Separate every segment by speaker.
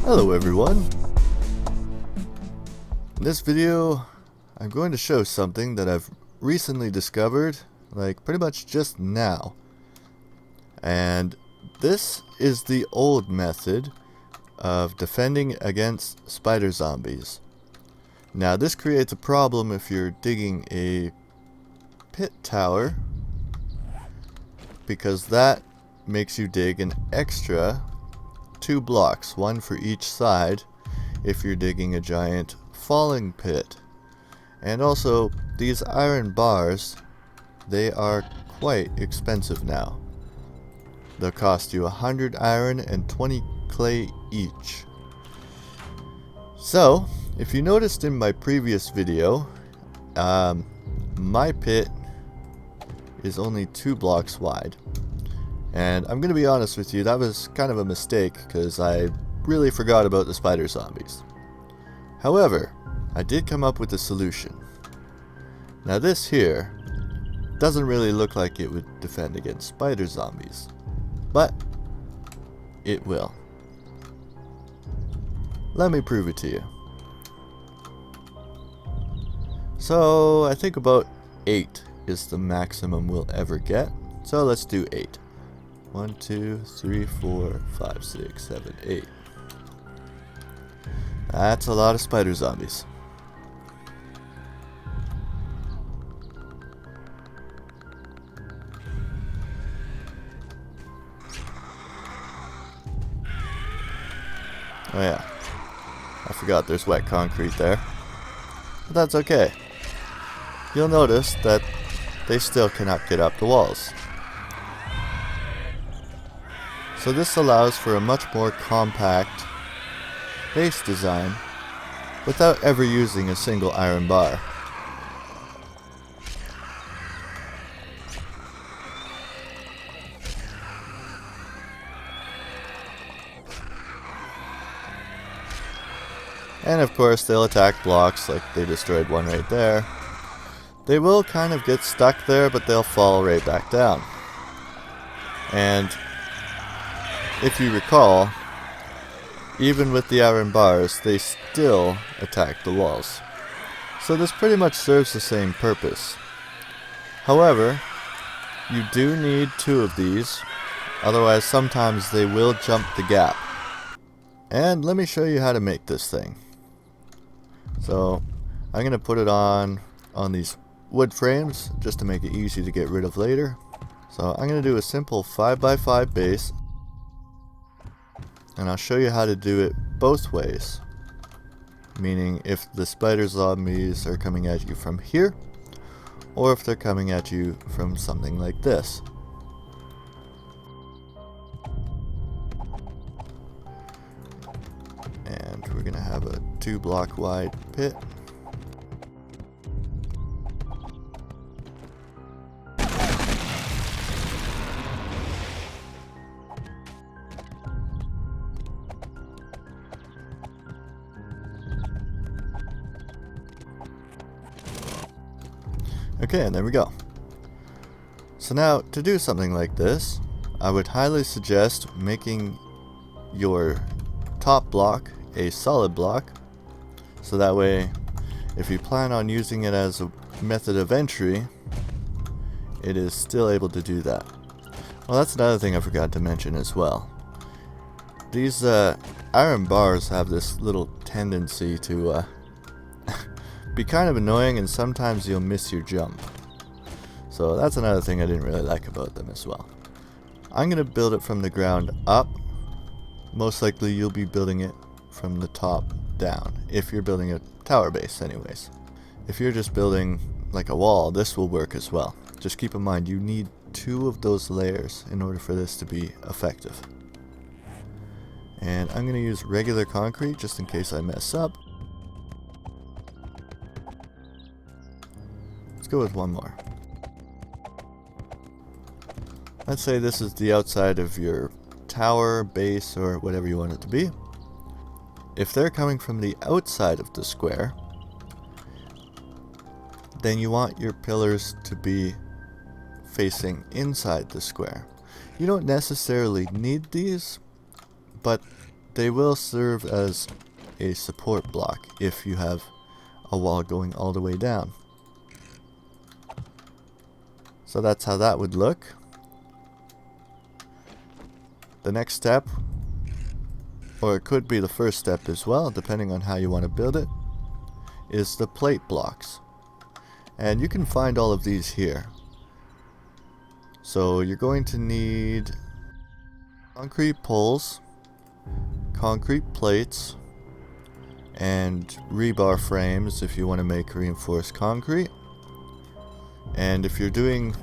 Speaker 1: Hello everyone! In this video I'm going to show something that I've recently discovered, like pretty much just now. And this is the old method of defending against spider zombies. Now this creates a problem if you're digging a pit tower, because that makes you dig an extra 2 blocks, one for each side, if you're digging a giant falling pit. And also, these iron bars, they are quite expensive now. They'll cost you 100 iron and 20 clay each. So, if you noticed in my previous video, my pit is only 2 blocks wide. And I'm going to be honest with you, that was kind of a mistake because I really forgot about the spider zombies. However, I did come up with a solution. Now this here doesn't really look like it would defend against spider zombies, but it will. Let me prove it to you. So I think about 8 is the maximum we'll ever get. So let's do 8. 1, 2, 3, 4, 5, 6, 7, 8. That's a lot of spider zombies. Oh yeah, I forgot there's wet concrete there. But that's okay. You'll notice that they still cannot get up the walls. So this allows for a much more compact base design without ever using a single iron bar. And of course they'll attack blocks, like they destroyed one right there. They will kind of get stuck there, but they'll fall right back down. And if you recall, even with the iron bars, they still attack the walls. So this pretty much serves the same purpose. However, you do need 2 of these, otherwise sometimes they will jump the gap. And let me show you how to make this thing. So I'm going to put it on these wood frames just to make it easy to get rid of later. So I'm going to do a simple 5x5 base. And I'll show you how to do it both ways. Meaning if the spider zombies are coming at you from here, or if they're coming at you from something like this. And we're going to have a 2 block wide pit. Okay, and there we go. So now, to do something like this, I would highly suggest making your top block a solid block, so that way, if you plan on using it as a method of entry, it is still able to do that. Well, that's another thing I forgot to mention as well. These iron bars have this little tendency to be kind of annoying, and sometimes you'll miss your jump. So that's another thing I didn't really like about them as well. I'm going to build it from the ground up. Most likely you'll be building it from the top down, if you're building a tower base anyways. If you're just building like a wall, this will work as well. Just keep in mind you need 2 of those layers in order for this to be effective. And I'm going to use regular concrete just in case I mess up. Let's go with one more. Let's say this is the outside of your tower, base, or whatever you want it to be. If they're coming from the outside of the square, then you want your pillars to be facing inside the square. You don't necessarily need these, but they will serve as a support block if you have a wall going all the way down. So that's how that would look. The next step, or it could be the first step as well, depending on how you want to build it, is the plate blocks. And you can find all of these here. So you're going to need concrete poles, concrete plates, and rebar frames if you want to make reinforced concrete. And if you're doing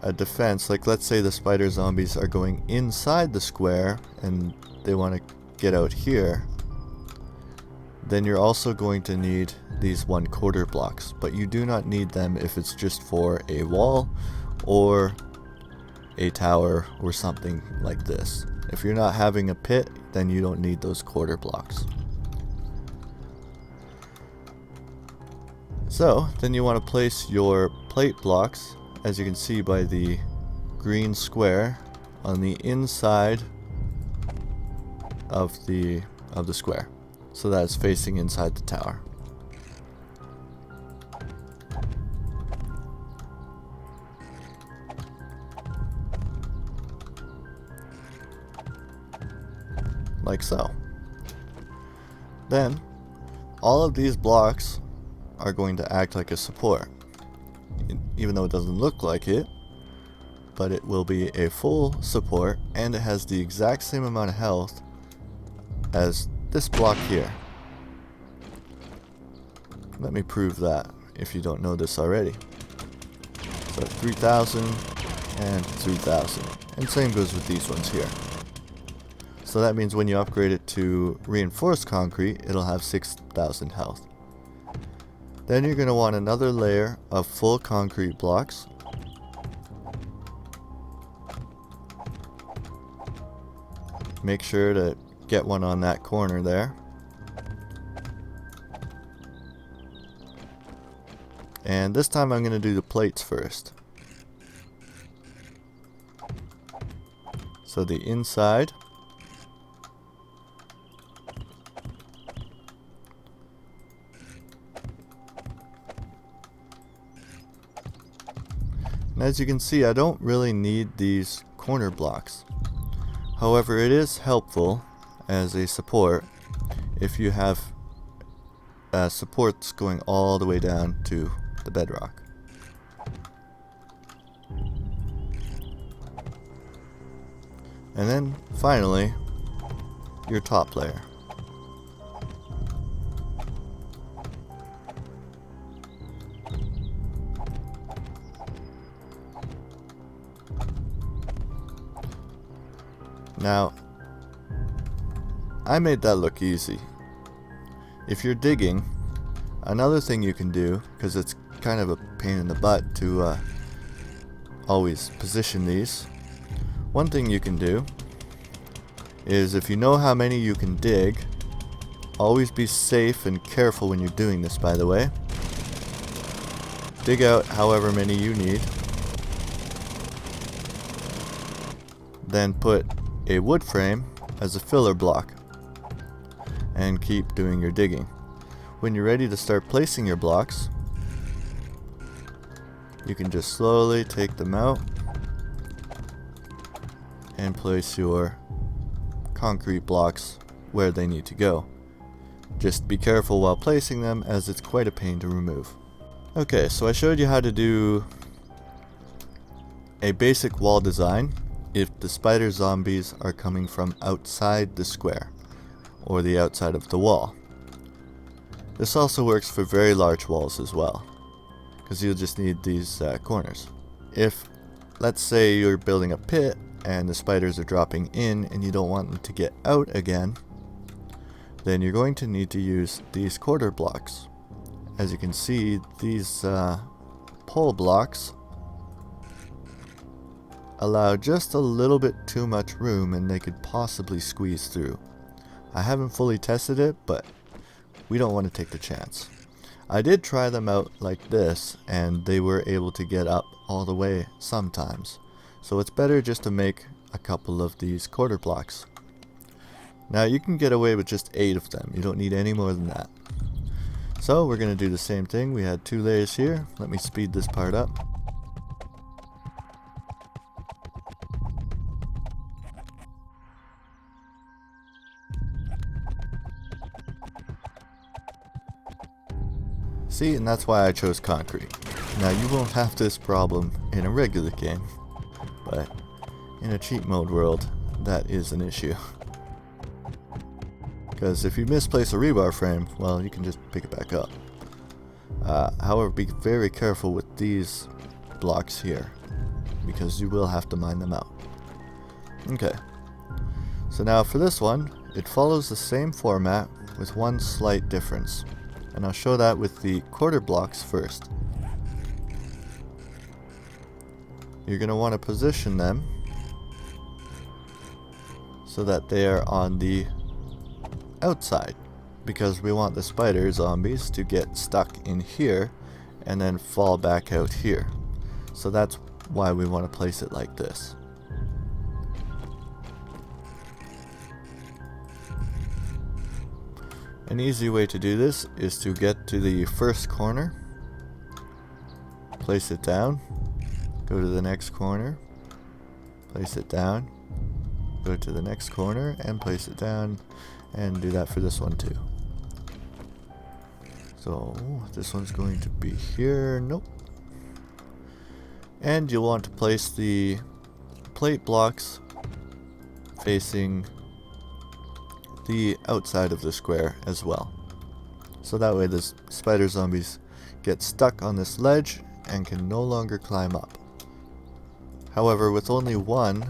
Speaker 1: a defense, like let's say the spider zombies are going inside the square and they want to get out here, then you're also going to need these 1/4 blocks, but you do not need them if it's just for a wall or a tower or something like this. If you're not having a pit, then you don't need those 1/4 blocks. So then you want to place your plate blocks, as you can see by the green square, on the inside of the square, so that it's facing inside the tower. Like so. Then all of these blocks are going to act like a support, even though it doesn't look like it, but it will be a full support, and it has the exact same amount of health as this block here. Let me prove that if you don't know this already. So 3,000 and 3,000, and same goes with these ones here. So that means when you upgrade it to reinforced concrete, it'll have 6,000 health. Then you're going to want another layer of full concrete blocks. Make sure to get one on that corner there. And this time I'm going to do the plates first. So the inside. And as you can see, I don't really need these corner blocks. However, it is helpful as a support if you have supports going all the way down to the bedrock. And then finally, your top layer. Now, I made that look easy. If you're digging, another thing you can do, because it's kind of a pain in the butt to always position these, one thing you can do is, if you know how many you can dig, always be safe and careful when you're doing this, by the way. Dig out however many you need, then put a wood frame as a filler block and keep doing your digging. When you're ready to start placing your blocks, you can just slowly take them out and place your concrete blocks where they need to go. Just be careful while placing them, as it's quite a pain to remove. Okay, so I showed you how to do a basic wall design if the spider zombies are coming from outside the square or the outside of the wall. This also works for very large walls as well, because you'll just need these corners. If, let's say, you're building a pit and the spiders are dropping in and you don't want them to get out again, then you're going to need to use these 1/4 blocks. As you can see, these pole blocks allow just a little bit too much room, and they could possibly squeeze through. I haven't fully tested it, but we don't want to take the chance. I did try them out like this, and they were able to get up all the way sometimes. So it's better just to make a couple of these 1/4 blocks. Now you can get away with just 8 of them. You don't need any more than that. So we're going to do the same thing. We had 2 layers here. Let me speed this part up. See, and that's why I chose concrete. Now you won't have this problem in a regular game, but in a cheat mode world, that is an issue. Because if you misplace a rebar frame, well, you can just pick it back up. However, be very careful with these blocks here, because you will have to mine them out. Okay, so now for this one, it follows the same format with one slight difference. And I'll show that with the quarter blocks first. You're going to want to position them so that they are on the outside, because we want the spider zombies to get stuck in here and then fall back out here. So that's why we want to place it like this. An easy way to do this is to get to the first corner, place it down, go to the next corner, place it down, go to the next corner and place it down, and do that for this one too. So this one's going to be here, nope. And you'll want to place the plate blocks facing the outside of the square as well. So that way the spider zombies get stuck on this ledge and can no longer climb up. However, with only one,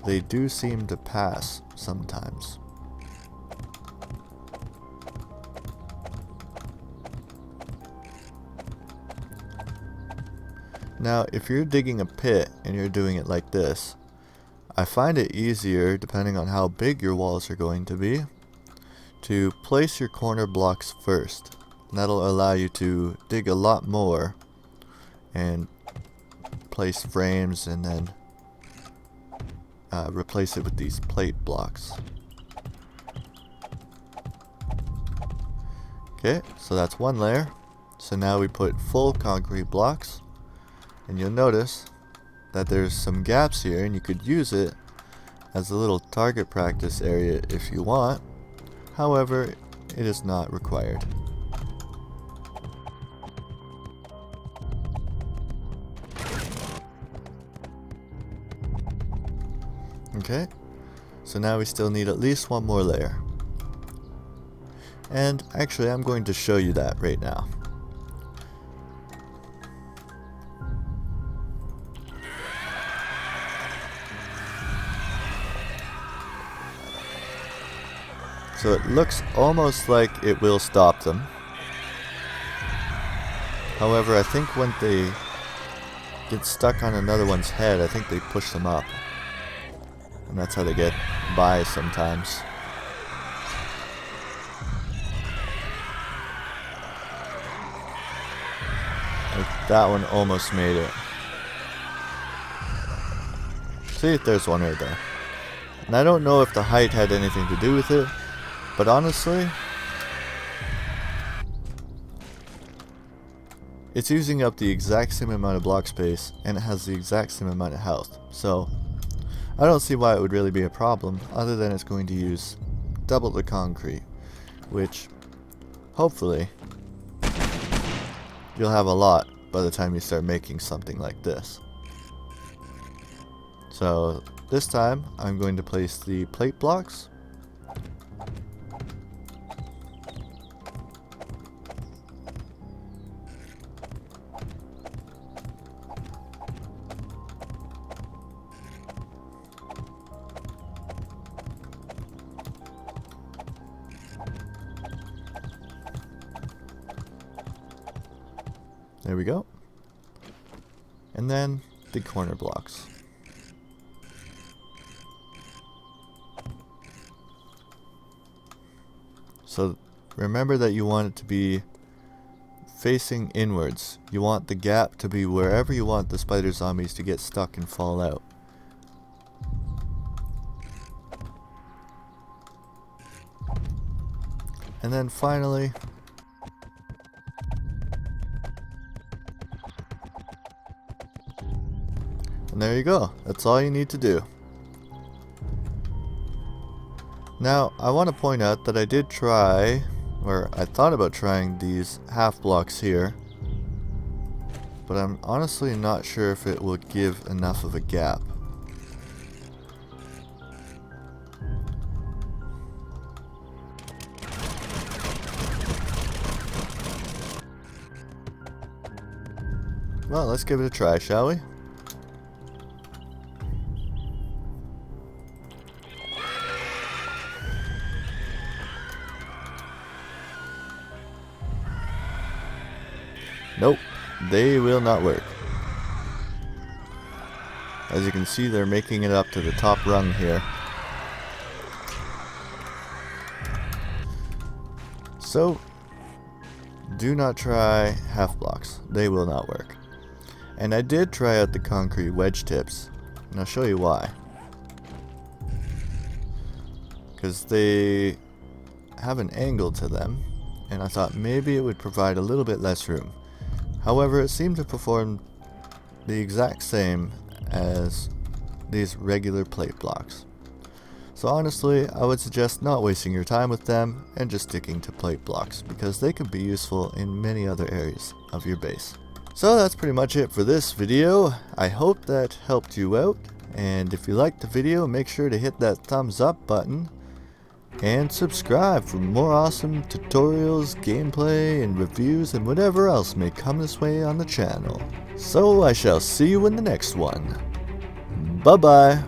Speaker 1: they do seem to pass sometimes. Now, if you're digging a pit and you're doing it like this, I find it easier, depending on how big your walls are going to be, to place your corner blocks first. And that'll allow you to dig a lot more and place frames and then replace it with these plate blocks. Okay, so that's one layer. So now we put full concrete blocks, and you'll notice that there's some gaps here, and you could use it as a little target practice area if you want. However, it is not required. Okay, so now we still need at least one more layer. And actually, I'm going to show you that right now. So it looks almost like it will stop them. However, I think when they get stuck on another one's head, I think they push them up. And that's how they get by sometimes. Like that one almost made it. See, there's one right there. And I don't know if the height had anything to do with it, but honestly, it's using up the exact same amount of block space, and it has the exact same amount of health. So I don't see why it would really be a problem, other than it's going to use double the concrete, which hopefully you'll have a lot by the time you start making something like this. So this time I'm going to place the plate blocks. There we go. And then the corner blocks. So remember that you want it to be facing inwards. You want the gap to be wherever you want the spider zombies to get stuck and fall out. And then finally, and there you go. That's all you need to do. Now, I want to point out that I did try, or I thought about trying these half blocks here, but I'm honestly not sure if it would give enough of a gap. Well, let's give it a try, shall we? Nope, they will not work. As you can see, they're making it up to the top rung here. So, do not try half blocks. They will not work. And I did try out the concrete wedge tips, and I'll show you why. Because they have an angle to them, and I thought maybe it would provide a little bit less room. However, it seemed to perform the exact same as these regular plate blocks. So honestly, I would suggest not wasting your time with them and just sticking to plate blocks, because they can be useful in many other areas of your base. So that's pretty much it for this video. I hope that helped you out, and if you liked the video, make sure to hit that thumbs up button and subscribe for more awesome tutorials, gameplay, and reviews, and whatever else may come this way on the channel. So I shall see you in the next one. Bye bye.